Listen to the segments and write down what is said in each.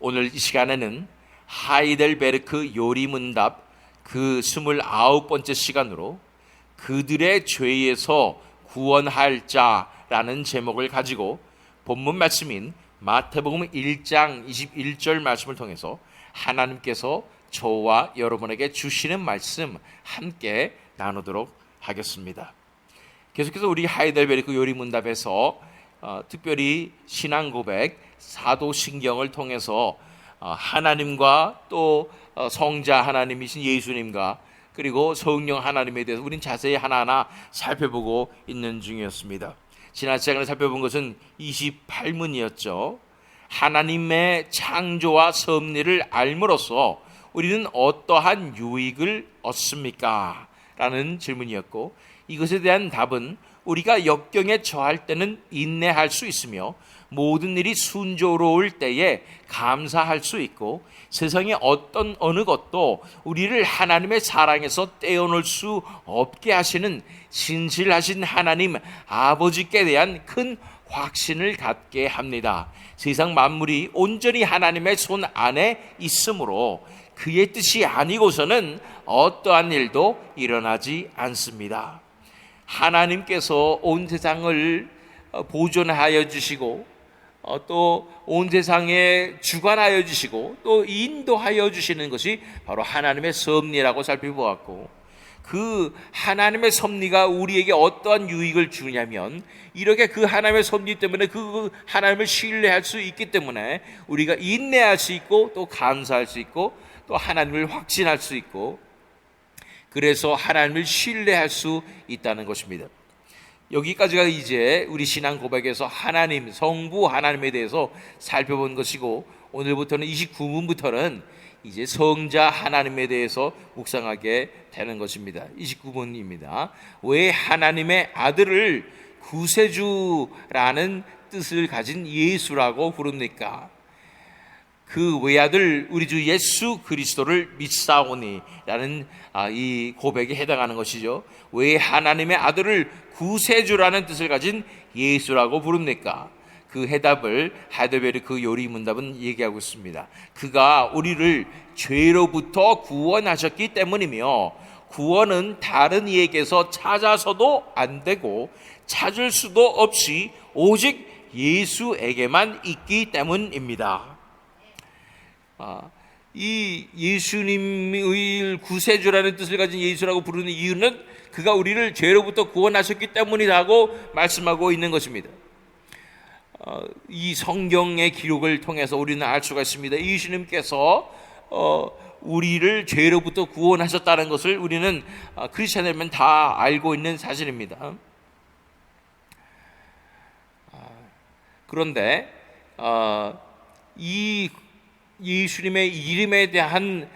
오늘 이 시간에는 하이델베르크 요리문답 그 29번째 시간으로 그들의 죄에서 구원할 자라는 제목을 가지고 본문 말씀인 마태복음 1장 21절 말씀을 통해서 하나님께서 저와 여러분에게 주시는 말씀 함께 나누도록 하겠습니다. 계속해서 우리 하이델베르크 요리문답에서 특별히 신앙고백, 사도신경을 통해서 하나님과 또 성자 하나님이신 예수님과 그리고 성령 하나님에 대해서 우린 자세히 하나하나 살펴보고 있는 중이었습니다. 지난 시간에 살펴본 것은 28문이었죠. 하나님의 창조와 섭리를 알므로써 우리는 어떠한 유익을 얻습니까? 라는 질문이었고, 이것에 대한 답은 우리가 역경에 처할 때는 인내할 수 있으며 모든 일이 순조로울 때에 감사할 수 있고, 세상의 어느 것도 우리를 하나님의 사랑에서 떼어놓을 수 없게 하시는 신실하신 하나님 아버지께 대한 큰 확신을 갖게 합니다. 세상 만물이 온전히 하나님의 손 안에 있으므로 그의 뜻이 아니고서는 어떠한 일도 일어나지 않습니다. 하나님께서 온 세상을 보존하여 주시고 또 온 세상에 주관하여 주시고 또 인도하여 주시는 것이 바로 하나님의 섭리라고 살펴보았고, 그 하나님의 섭리가 우리에게 어떠한 유익을 주냐면, 이렇게 그 하나님의 섭리 때문에 그 하나님을 신뢰할 수 있기 때문에 우리가 인내할 수 있고 또 감사할 수 있고 또 하나님을 확신할 수 있고, 그래서 하나님을 신뢰할 수 있다는 것입니다. 여기까지가 이제 우리 신앙 고백에서 하나님, 성부 하나님에 대해서 살펴본 것이고, 오늘부터는 29문부터는 이제 성자 하나님에 대해서 묵상하게 되는 것입니다. 29문입니다. 왜 하나님의 아들을 구세주라는 뜻을 가진 예수라고 부릅니까? 그 외아들 우리 주 예수 그리스도를 믿사오니 라는 이 고백에 해당하는 것이죠. 왜 하나님의 아들을 구세주라는 뜻을 가진 예수라고 부릅니까? 그 해답을 하이델베르크 요리문답은 얘기하고 있습니다. 그가 우리를 죄로부터 구원하셨기 때문이며, 구원은 다른 이에게서 찾아서도 안 되고 찾을 수도 없이 오직 예수에게만 있기 때문입니다. 이 예수님의 구세주라는 뜻을 가진 예수라고 부르는 이유는 그가 우리를 죄로부터 구원하셨기 때문이라고 말씀하고 있는 것입니다. 이 성경의 기록을 통해서 우리는 알 수가 있습니다. 예수님께서 우리를 죄로부터 구원하셨다는 것을 우리는 크리스천이면 다 알고 있는 사실입니다. 그런데 이 예수님의 이름에 대한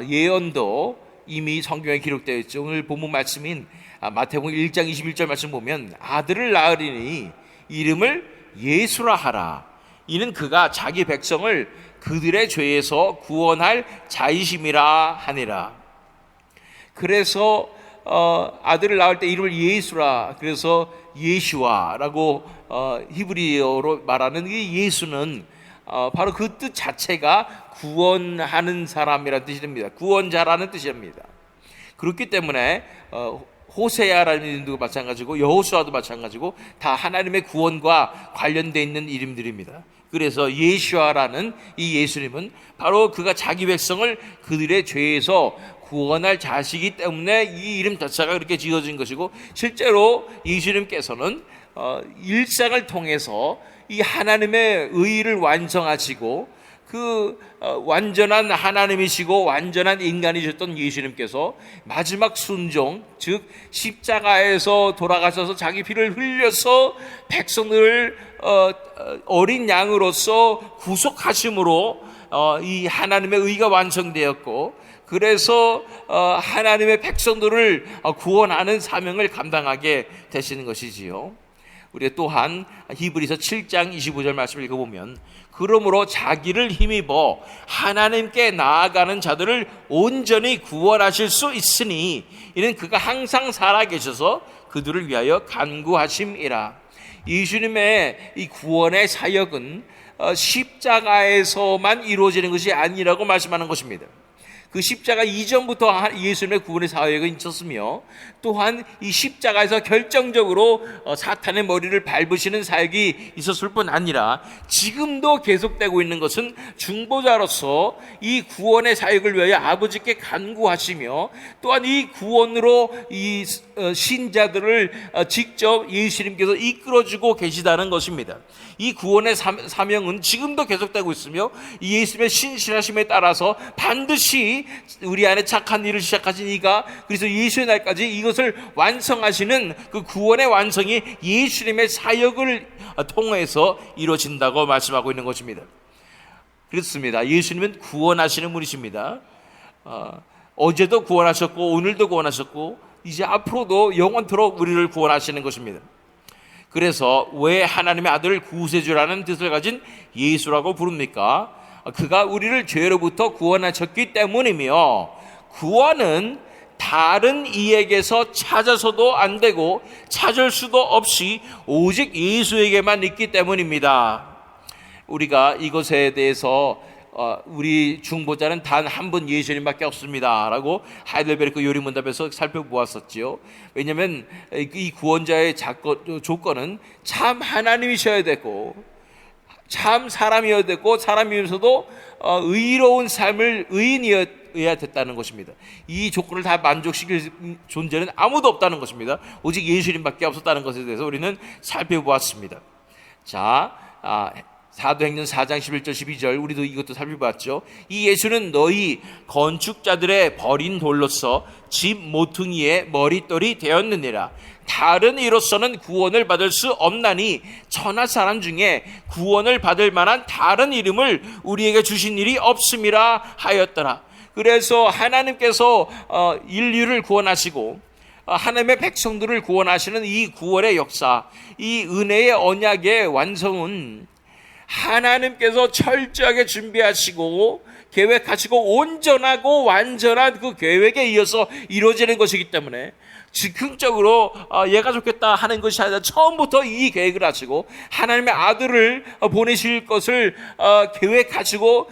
예언도 이미 성경에 기록되어 있죠. 오늘 본문 말씀인 마태복음 1장 21절 말씀 보면, 아들을 낳으리니 이름을 예수라 하라. 이는 그가 자기 백성을 그들의 죄에서 구원할 자이심이라 하니라. 그래서 아들을 낳을 때 이름을 예수라, 그래서 예슈아라고 히브리어로 말하는 이 예수는 바로 그 뜻 자체가 구원하는 사람이라는 뜻이 됩니다. 구원자라는 뜻입니다. 그렇기 때문에 호세아라는 이름도 마찬가지고 여호수아도 마찬가지고 다 하나님의 구원과 관련되어 있는 이름들입니다. 그래서 예슈아라는 이 예수님은 바로 그가 자기 백성을 그들의 죄에서 구원할 자시기 때문에 이 이름 자체가 그렇게 지어진 것이고, 실제로 예수님께서는 일상을 통해서 이 하나님의 의를 완성하시고 그 완전한 하나님이시고 완전한 인간이셨던 예수님께서 마지막 순종, 즉 십자가에서 돌아가셔서 자기 피를 흘려서 백성들을 어린 양으로서 구속하심으로 이 하나님의 의가 완성되었고, 그래서 하나님의 백성들을 구원하는 사명을 감당하게 되시는 것이지요. 우리가 또한 히브리서 7장 25절 말씀을 읽어보면, 그러므로 자기를 힘입어 하나님께 나아가는 자들을 온전히 구원하실 수 있으니 이는 그가 항상 살아계셔서 그들을 위하여 간구하심이라. 예수님의 이 구원의 사역은 십자가에서만 이루어지는 것이 아니라고 말씀하는 것입니다. 그 십자가 이전부터 예수님의 구원의 사역이 있었으며, 또한 이 십자가에서 결정적으로 사탄의 머리를 밟으시는 사역이 있었을 뿐 아니라 지금도 계속되고 있는 것은 중보자로서 이 구원의 사역을 위하여 아버지께 간구하시며, 또한 이 구원으로 이 신자들을 직접 예수님께서 이끌어주고 계시다는 것입니다. 이 구원의 사명은 지금도 계속되고 있으며, 예수님의 신실하심에 따라서 반드시 우리 안에 착한 일을 시작하신 이가 그래서 예수의 날까지 이것을 완성하시는 그 구원의 완성이 예수님의 사역을 통해서 이루어진다고 말씀하고 있는 것입니다. 그렇습니다. 예수님은 구원하시는 분이십니다. 어제도 구원하셨고 오늘도 구원하셨고 이제 앞으로도 영원토록 우리를 구원하시는 것입니다. 그래서 왜 하나님의 아들을 구세주라는 뜻을 가진 예수라고 부릅니까? 그가 우리를 죄로부터 구원하셨기 때문이며, 구원은 다른 이에게서 찾아서도 안 되고 찾을 수도 없이 오직 예수에게만 있기 때문입니다. 우리가 이것에 대해서 우리 중보자는 단 한 분 예수님밖에 없습니다 라고 하이델베르크 요리문답에서 살펴보았었지요. 왜냐하면 이 구원자의 조건은 참 하나님이셔야 되고 참 사람이어야 되고, 사람이면서도 의로운 삶을 의인이어야 됐다는 것입니다. 이 조건을 다 만족시킬 존재는 아무도 없다는 것입니다. 오직 예수님밖에 없었다는 것에 대해서 우리는 살펴보았습니다. 자, 사도행전 4장 11절 12절 우리도 이것도 살펴봤죠. 이 예수는 너희 건축자들의 버린 돌로서 집 모퉁이의 머릿돌이 되었느니라. 다른 이로서는 구원을 받을 수 없나니 천하 사람 중에 구원을 받을 만한 다른 이름을 우리에게 주신 일이 없음이라 하였더라. 그래서 하나님께서 인류를 구원하시고 하나님의 백성들을 구원하시는 이 구원의 역사, 이 은혜의 언약의 완성은 하나님께서 철저하게 준비하시고 계획하시고 온전하고 완전한 그 계획에 이어서 이루어지는 것이기 때문에 즉흥적으로 얘가 좋겠다 하는 것이 아니라 처음부터 이 계획을 하시고 하나님의 아들을 보내실 것을 계획하시고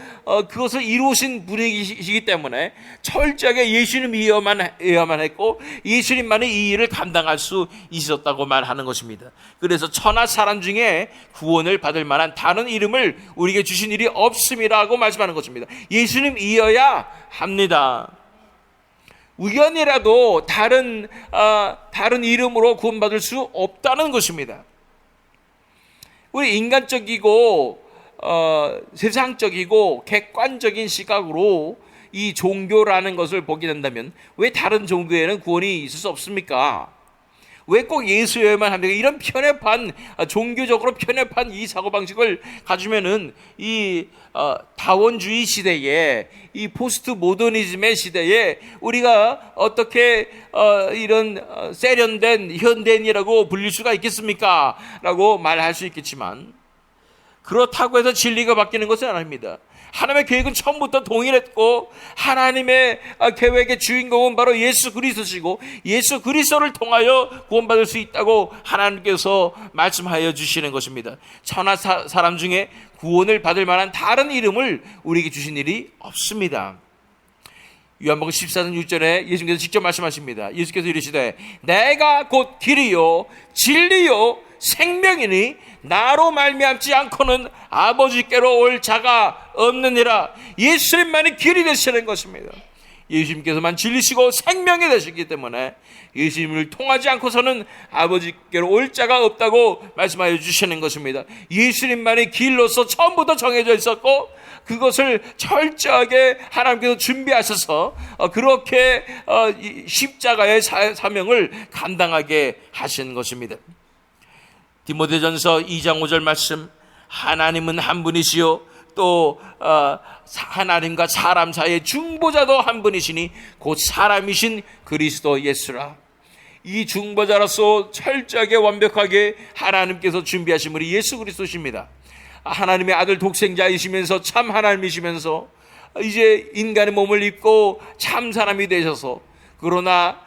그것을 이루신 분이시기 때문에 철저하게 예수님이어야만 했고 예수님만이 이 일을 감당할 수 있었다고 말하는 것입니다. 그래서 천하 사람 중에 구원을 받을 만한 다른 이름을 우리에게 주신 일이 없음이라고 말씀하는 것입니다. 예수님이어야 합니다. 우연이라도 다른 이름으로 구원받을 수 없다는 것입니다. 우리 인간적이고 세상적이고 객관적인 시각으로 이 종교라는 것을 보게 된다면 왜 다른 종교에는 구원이 있을 수 없습니까? 왜 꼭 예수여야만 합니까? 이런 편협한 종교적으로 편협한 이 사고방식을 가지면은 이 다원주의 시대에 이 포스트 모더니즘의 시대에 우리가 어떻게 이런 세련된 현대인이라고 불릴 수가 있겠습니까? 라고 말할 수 있겠지만 그렇다고 해서 진리가 바뀌는 것은 아닙니다. 하나님의 계획은 처음부터 동일했고 하나님의 계획의 주인공은 바로 예수 그리스도시고 예수 그리스도를 통하여 구원받을 수 있다고 하나님께서 말씀하여 주시는 것입니다. 천하 사람 중에 구원을 받을 만한 다른 이름을 우리에게 주신 일이 없습니다. 요한복음 14장 6절에 예수님께서 직접 말씀하십니다. 예수께서 이르시되 내가 곧 길이요 진리요 생명이니 나로 말미암지 않고는 아버지께로 올 자가 없느니라. 예수님만이 길이 되시는 것입니다. 예수님께서만 진리시고 생명이 되시기 때문에 예수님을 통하지 않고서는 아버지께로 올 자가 없다고 말씀하여 주시는 것입니다. 예수님만이 길로서 처음부터 정해져 있었고 그것을 철저하게 하나님께서 준비하셔서 그렇게 십자가의 사명을 감당하게 하신 것입니다. 디모데전서 2장 5절 말씀, 하나님은 한 분이시요 또 하나님과 사람 사이의 중보자도 한 분이시니 곧 사람이신 그리스도 예수라. 이 중보자로서 철저하게 완벽하게 하나님께서 준비하신 분이 예수 그리스도십니다. 하나님의 아들 독생자이시면서 참 하나님이시면서 이제 인간의 몸을 입고 참 사람이 되셔서 그러나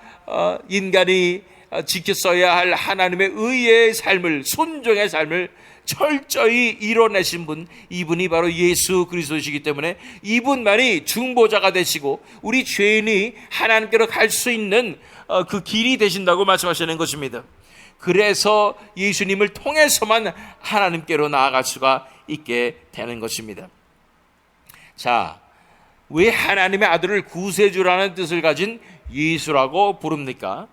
인간이 지켰어야 할 하나님의 의의 삶을, 순종의 삶을 철저히 이뤄내신 분, 이분이 바로 예수 그리스도시기 때문에 이분만이 중보자가 되시고 우리 죄인이 하나님께로 갈 수 있는 그 길이 되신다고 말씀하시는 것입니다. 그래서 예수님을 통해서만 하나님께로 나아갈 수가 있게 되는 것입니다. 자, 왜 하나님의 아들을 구세주라는 뜻을 가진 예수라고 부릅니까?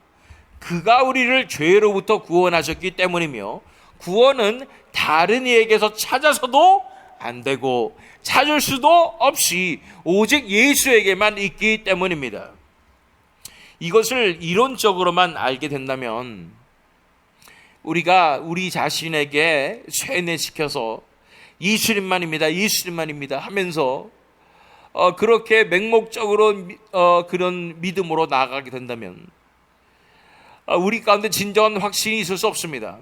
그가 우리를 죄로부터 구원하셨기 때문이며, 구원은 다른 이에게서 찾아서도 안 되고 찾을 수도 없이 오직 예수에게만 있기 때문입니다. 이것을 이론적으로만 알게 된다면 우리가 우리 자신에게 세뇌시켜서 예수님만입니다, 예수님만입니다 하면서 그렇게 맹목적으로 그런 믿음으로 나아가게 된다면 우리 가운데 진정한 확신이 있을 수 없습니다.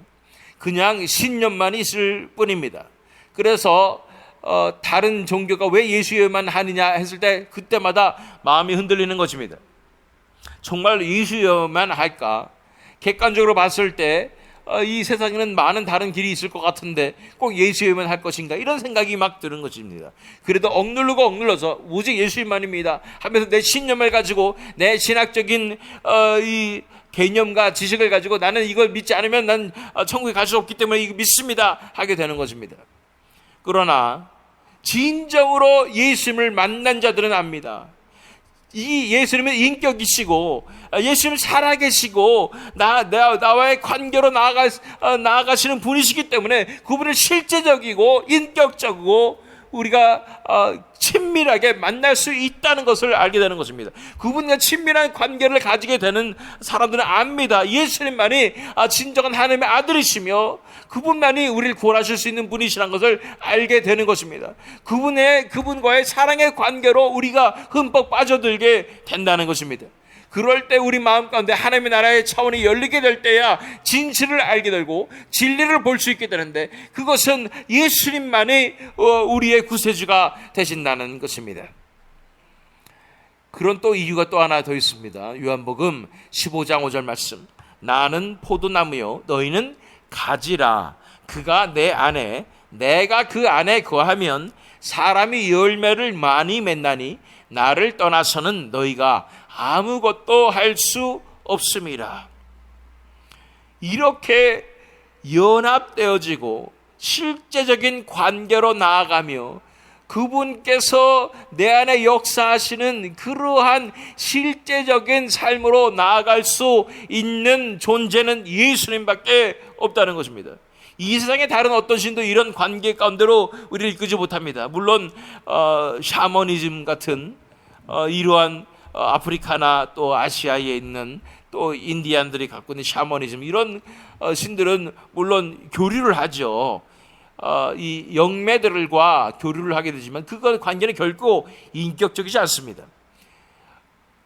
그냥 신념만 있을 뿐입니다. 그래서 다른 종교가 왜 예수여만 하느냐 했을 때 그때마다 마음이 흔들리는 것입니다. 정말 예수여만 할까? 객관적으로 봤을 때 이 세상에는 많은 다른 길이 있을 것 같은데 꼭 예수여만 할 것인가, 이런 생각이 막 드는 것입니다. 그래도 억눌러서 오직 예수님만입니다 하면서 내 신념을 가지고 내 신학적인 이 개념과 지식을 가지고 나는 이걸 믿지 않으면 난 천국에 갈 수 없기 때문에 이거 믿습니다 하게 되는 것입니다. 그러나 진정으로 예수님을 만난 자들은 압니다. 이 예수님은 인격이시고 예수님 살아계시고 나와의 관계로 나아가시는 분이시기 때문에 그분을 실제적이고 인격적이고 우리가 친밀하게 만날 수 있다는 것을 알게 되는 것입니다. 그분과 친밀한 관계를 가지게 되는 사람들은 압니다. 예수님만이 진정한 하나님의 아들이시며 그분만이 우리를 구원하실 수 있는 분이시라는 것을 알게 되는 것입니다. 그분과의 사랑의 관계로 우리가 흠뻑 빠져들게 된다는 것입니다. 그럴 때 우리 마음 가운데 하나님의 나라의 차원이 열리게 될 때야 진실을 알게 되고 진리를 볼 수 있게 되는데, 그것은 예수님만이 우리의 구세주가 되신다는 것입니다. 그런 또 이유가 또 하나 더 있습니다. 요한복음 15장 5절 말씀, 나는 포도나무요 너희는 가지라. 그가 내 안에 내가 그 안에 거하면 사람이 열매를 많이 맺나니 나를 떠나서는 너희가 아무것도 할 수 없음이라. 이렇게 연합되어지고 실제적인 관계로 나아가며 그분께서 내 안에 역사하시는 그러한 실제적인 삶으로 나아갈 수 있는 존재는 예수님밖에 없다는 것입니다. 이 세상의 다른 어떤 신도 이런 관계 가운데로 우리를 이끌지 못합니다. 물론 샤머니즘 같은 이러한 아프리카나 또 아시아에 있는 또 인디안들이 갖고 있는 샤머니즘, 이런 신들은 물론 교류를 하죠. 이 영매들과 교류를 하게 되지만 그건 관계는 결코 인격적이지 않습니다.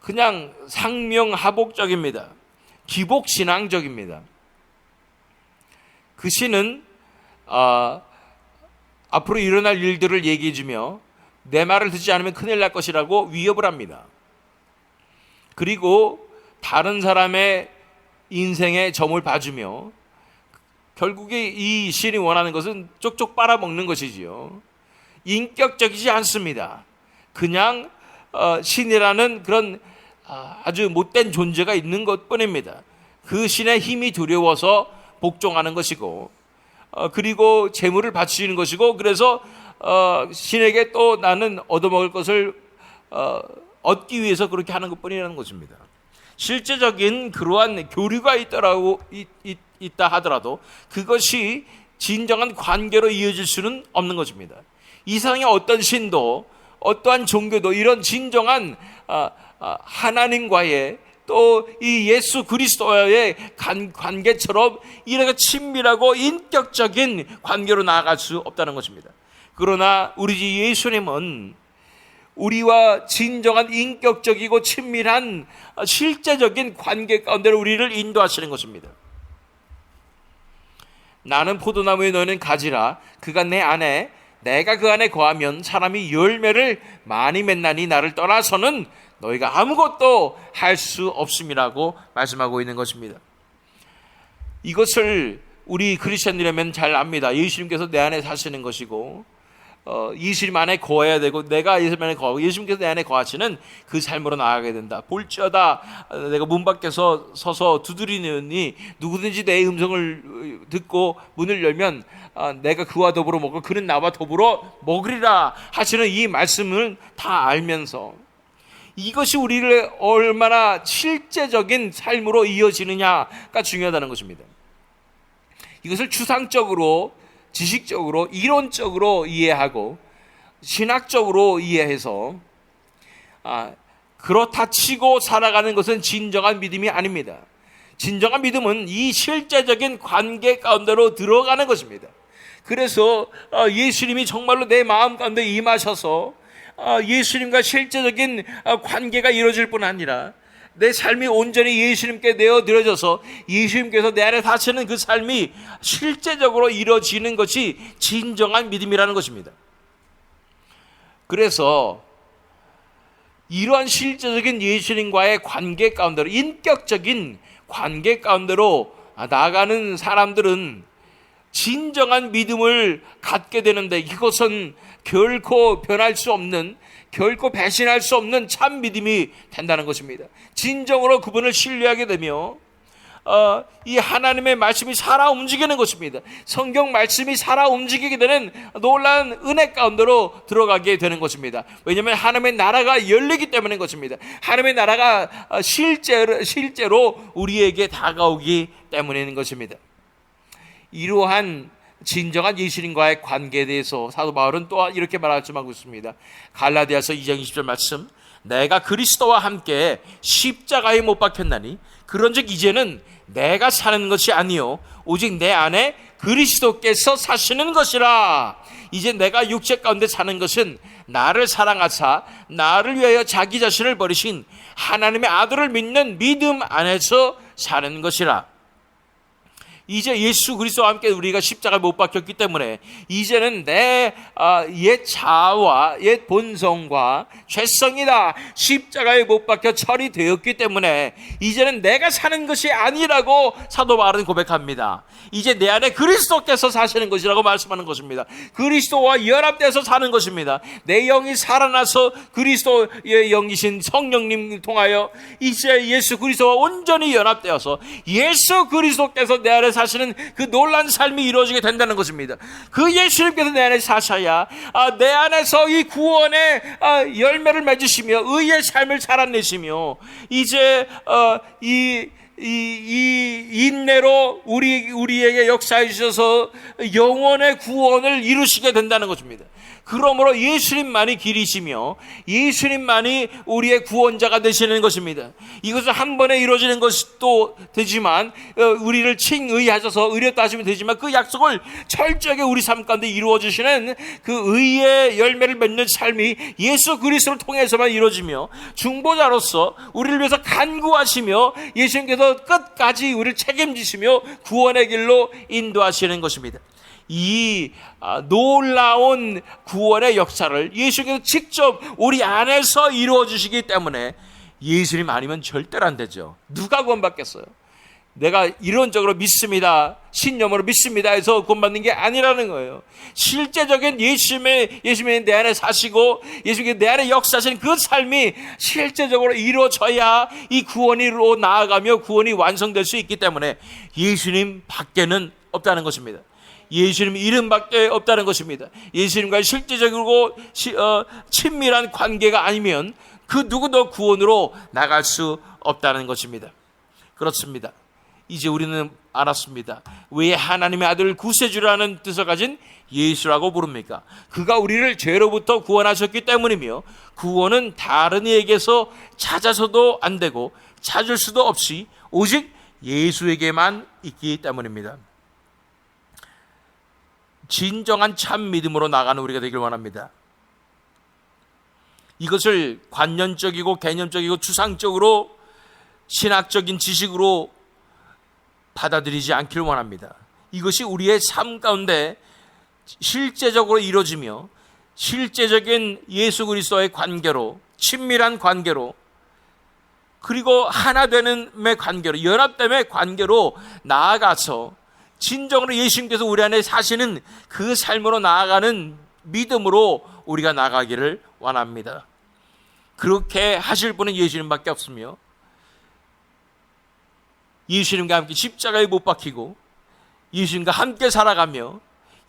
그냥 상명하복적입니다. 기복신앙적입니다. 그 신은 앞으로 일어날 일들을 얘기해 주며 내 말을 듣지 않으면 큰일 날 것이라고 위협을 합니다. 그리고 다른 사람의 인생의 점을 봐주며 결국에 이 신이 원하는 것은 쪽쪽 빨아먹는 것이지요. 인격적이지 않습니다. 그냥 신이라는 그런 아주 못된 존재가 있는 것뿐입니다. 그 신의 힘이 두려워서 복종하는 것이고 그리고 재물을 바치는 것이고, 그래서 신에게 또 나는 얻어먹을 것을 얻기 위해서 그렇게 하는 것뿐이라는 것입니다. 실제적인 그러한 교류가 있다 하더라도 그것이 진정한 관계로 이어질 수는 없는 것입니다. 이 세상의 어떤 신도 어떠한 종교도 이런 진정한 하나님과의 또 이 예수 그리스도와의 관계처럼 이렇게 친밀하고 인격적인 관계로 나아갈 수 없다는 것입니다. 그러나 우리 주 예수님은 우리와 진정한 인격적이고 친밀한 실제적인 관계 가운데로 우리를 인도하시는 것입니다. 나는 포도나무에 너희는 가지라. 그가 내 안에 내가 그 안에 거하면 사람이 열매를 많이 맺나니 나를 떠나서는 너희가 아무것도 할 수 없음이라고 말씀하고 있는 것입니다. 이것을 우리 크리스천이라면 잘 압니다. 예수님께서 내 안에 사시는 것이고 예수님 안에 거해야 되고 내가 예수님 안에 거하고 예수님께서 내 안에 거하시는 그 삶으로 나아가게 된다. 볼지어다 내가 문 밖에서 서서 두드리느니 누구든지 내 음성을 듣고 문을 열면 내가 그와 더불어 먹고 그는 나와 더불어 먹으리라 하시는 이 말씀을 다 알면서 이것이 우리를 얼마나 실제적인 삶으로 이어지느냐가 중요하다는 것입니다. 이것을 추상적으로, 지식적으로, 이론적으로 이해하고 신학적으로 이해해서 그렇다 치고 살아가는 것은 진정한 믿음이 아닙니다. 진정한 믿음은 이 실제적인 관계 가운데로 들어가는 것입니다. 그래서 예수님이 정말로 내 마음 가운데 임하셔서 예수님과 실제적인 관계가 이루어질 뿐 아니라 내 삶이 온전히 예수님께 내어드려져서 예수님께서 내 안에 사시는 그 삶이 실제적으로 이루어지는 것이 진정한 믿음이라는 것입니다. 그래서 이러한 실제적인 예수님과의 관계 가운데로, 인격적인 관계 가운데로 나아가는 사람들은 진정한 믿음을 갖게 되는데, 이것은 결코 변할 수 없는, 결코 배신할 수 없는 참 믿음이 된다는 것입니다. 진정으로 그분을 신뢰하게 되며 이 하나님의 말씀이 살아 움직이는 것입니다. 성경 말씀이 살아 움직이게 되는 놀라운 은혜 가운데로 들어가게 되는 것입니다. 왜냐하면 하나님의 나라가 열리기 때문인 것입니다. 하나님의 나라가 실제로 우리에게 다가오기 때문인 것입니다. 이러한 진정한 예수님과의 관계에 대해서 사도 바울은 또한 이렇게 말씀하고 있습니다. 갈라디아서 2장 20절 말씀, 내가 그리스도와 함께 십자가에 못 박혔나니 그런즉 이제는 내가 사는 것이 아니요 오직 내 안에 그리스도께서 사시는 것이라. 이제 내가 육체 가운데 사는 것은 나를 사랑하사 나를 위하여 자기 자신을 버리신 하나님의 아들을 믿는 믿음 안에서 사는 것이라. 이제 예수 그리스도와 함께 우리가 십자가에 못 박혔기 때문에 이제는 내 옛 자아와 옛 본성과 죄성이다 십자가에 못 박혀 처리되었기 때문에 이제는 내가 사는 것이 아니라고 사도 바울은 고백합니다. 이제 내 안에 그리스도께서 사시는 것이라고 말씀하는 것입니다. 그리스도와 연합돼서 사는 것입니다. 내 영이 살아나서 그리스도의 영이신 성령님을 통하여 이제 예수 그리스도와 온전히 연합되어서 예수 그리스도께서 내 안에 사시는 그 놀란 삶이 이루어지게 된다는 것입니다. 그 예수님께서 내 안에 사셔야 내 안에서 이 구원의 열매를 맺으시며 의의 삶을 살아내시며 이제 이 인내로 우리에게 역사해 주셔서 영원의 구원을 이루시게 된다는 것입니다. 그러므로 예수님만이 길이시며 예수님만이 우리의 구원자가 되시는 것입니다. 이것은 한 번에 이루어지는 것도 되지만 우리를 칭의하셔서 의롭다 하시면 되지만 그 약속을 철저하게 우리 삶 가운데 이루어 주시는 그 의의 열매를 맺는 삶이 예수 그리스도를 통해서만 이루어지며 중보자로서 우리를 위해서 간구하시며 예수님께서 끝까지 우리를 책임지시며 구원의 길로 인도하시는 것입니다. 이 놀라운 구원의 역사를 예수님께서 직접 우리 안에서 이루어 주시기 때문에 예수님 아니면 절대로 안 되죠. 누가 구원받겠어요? 내가 이론적으로 믿습니다, 신념으로 믿습니다 해서 구원받는 게 아니라는 거예요. 실제적인 예수님이 내 안에 사시고 예수님이 내 안에 역사하시는 그 삶이 실제적으로 이루어져야 이 구원으로 나아가며 구원이 완성될 수 있기 때문에 예수님 밖에는 없다는 것입니다. 예수님 이름밖에 없다는 것입니다. 예수님과 실제적이고 친밀한 관계가 아니면 그 누구도 구원으로 나갈 수 없다는 것입니다. 그렇습니다. 이제 우리는 알았습니다. 왜 하나님의 아들을 구세주라는 뜻을 가진 예수라고 부릅니까? 그가 우리를 죄로부터 구원하셨기 때문이며 구원은 다른 이에게서 찾아서도 안 되고 찾을 수도 없이 오직 예수에게만 있기 때문입니다. 진정한 참 믿음으로 나가는 우리가 되길 원합니다. 이것을 관념적이고 개념적이고 추상적으로 신학적인 지식으로 받아들이지 않기를 원합니다. 이것이 우리의 삶 가운데 실제적으로 이루어지며 실제적인 예수 그리스도의 관계로 친밀한 관계로 그리고 하나 되는의 관계로, 연합됨의 관계로 나아가서 진정으로 예수님께서 우리 안에 사시는 그 삶으로 나아가는 믿음으로 우리가 나가기를 원합니다. 그렇게 하실 분은 예수님밖에 없으며, 예수님과 함께 십자가에 못 박히고 예수님과 함께 살아가며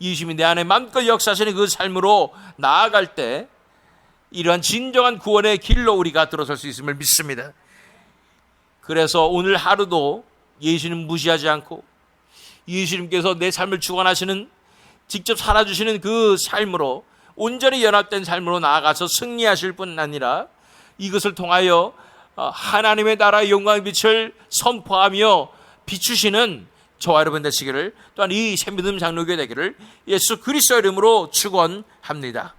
예수님이 내 안에 마음껏 역사하시는 그 삶으로 나아갈 때 이러한 진정한 구원의 길로 우리가 들어설 수 있음을 믿습니다. 그래서 오늘 하루도 예수님 무시하지 않고 예수님께서 내 삶을 주관하시는, 직접 살아주시는 그 삶으로, 온전히 연합된 삶으로 나아가서 승리하실 뿐 아니라 이것을 통하여 하나님의 나라의 영광의 빛을 선포하며 비추시는 저와 여러분 되시기를, 또한 이 새믿음 장로교회 되기를 예수 그리스도의 이름으로 축원합니다.